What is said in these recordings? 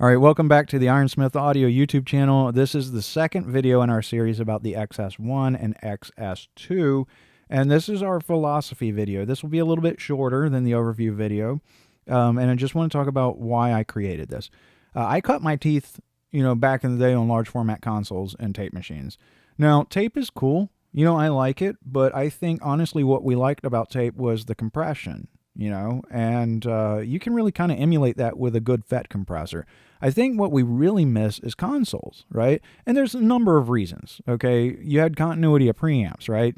All right, welcome back to the Ironsmith Audio YouTube channel. This is the second video in our series about the XS1 and XS2, and this is our philosophy video. This will be a little bit shorter than the overview video, and I just want to talk about why I created this. I cut my teeth, back in the day on large format consoles and tape machines. Now, tape is cool. I like it, but I think honestly what we liked about tape was the compression. And you can really kind of emulate that with a good FET compressor. I think what we really miss is consoles, right? And there's a number of reasons, okay? You had continuity of preamps, right?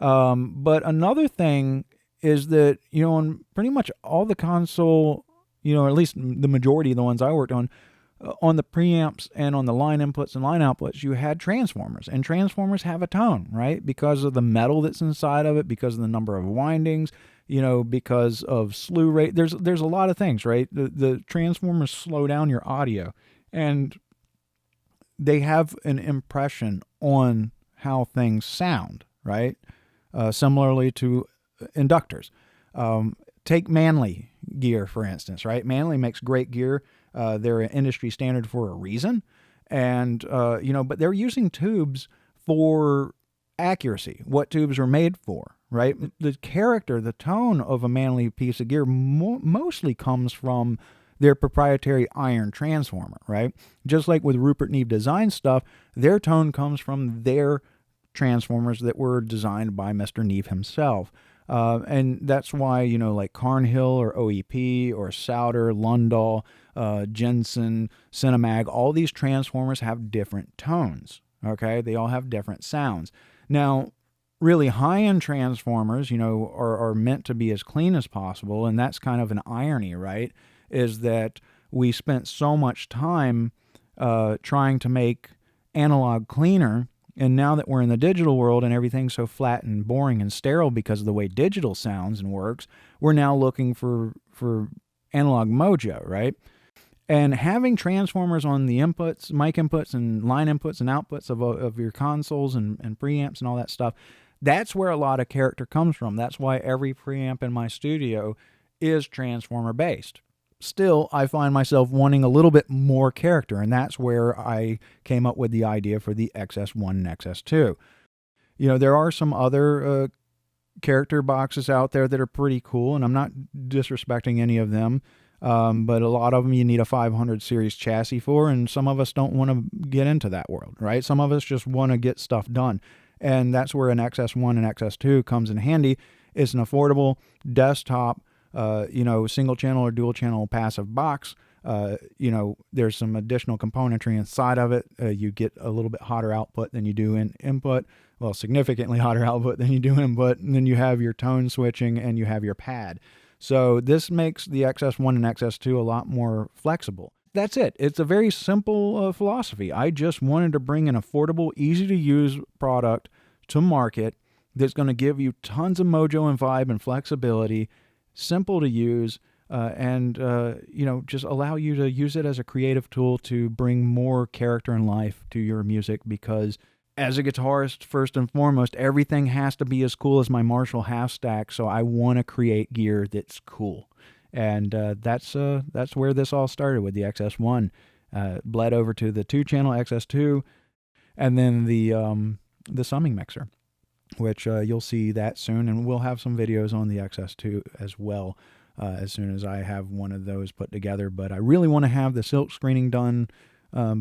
But another thing is that, on pretty much all the console, or at least the majority of the ones I worked on the preamps and on the line inputs and line outputs, you had transformers, and transformers have a tone, right? Because of the metal that's inside of it, because of the number of windings, because of slew rate. There's a lot of things, right? The transformers slow down your audio, and they have an impression on how things sound, right? Similarly to inductors. Take Manley gear, for instance, right? Manley makes great gear. They're an industry standard for a reason. And, but they're using tubes for accuracy, what tubes are made for, right? The character, the tone of a Manley piece of gear mostly comes from their proprietary iron transformer, right? Just like with Rupert Neve Design stuff, their tone comes from their transformers that were designed by Mr. Neve himself. And that's why, like Carnhill or OEP or Souter, Lundahl, Jensen, Cinemag, all these transformers have different tones, okay? They all have different sounds. Now, really high-end transformers, are meant to be as clean as possible, and that's kind of an irony, right? Is that we spent so much time trying to make analog cleaner, and now that we're in the digital world and everything's so flat and boring and sterile because of the way digital sounds and works, we're now looking for analog mojo, right? And having transformers on the inputs, mic inputs and line inputs and outputs of your consoles and preamps and all that stuff, that's where a lot of character comes from. That's why every preamp in my studio is transformer based. Still, I find myself wanting a little bit more character, and that's where I came up with the idea for the XS1 and XS2. There are some other character boxes out there that are pretty cool, and I'm not disrespecting any of them, but a lot of them you need a 500 series chassis for, and some of us don't want to get into that world, right? Some of us just want to get stuff done, and that's where an XS1 and XS2 comes in handy. It's an affordable desktop single channel or dual channel passive box. There's some additional componentry inside of it. You get a little bit hotter output than you do in input. Well, significantly hotter output than you do input. And then you have your tone switching and you have your pad. So this makes the XS1 and XS2 a lot more flexible. That's it. It's a very simple philosophy. I just wanted to bring an affordable, easy to use product to market that's going to give you tons of mojo and vibe and flexibility, simple to use, and just allow you to use it as a creative tool to bring more character and life to your music, because as a guitarist, first and foremost, everything has to be as cool as my Marshall half stack, so I want to create gear that's cool. And that's where this all started with the XS1. Bled over to the 2-channel XS2, and then the summing mixer, which you'll see that soon, and we'll have some videos on the XS2 as well as soon as I have one of those put together. But I really want to have the silk screening done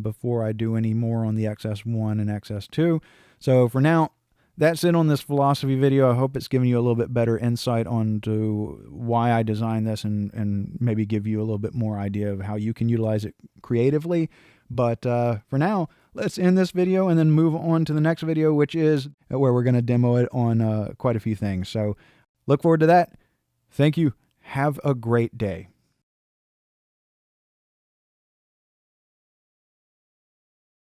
before I do any more on the XS1 and XS2. So for now, that's it on this philosophy video. I hope it's given you a little bit better insight onto why I designed this, and maybe give you a little bit more idea of how you can utilize it creatively. But for now, let's end this video and then move on to the next video, which is where we're going to demo it on quite a few things. So look forward to that. Thank you. Have a great day.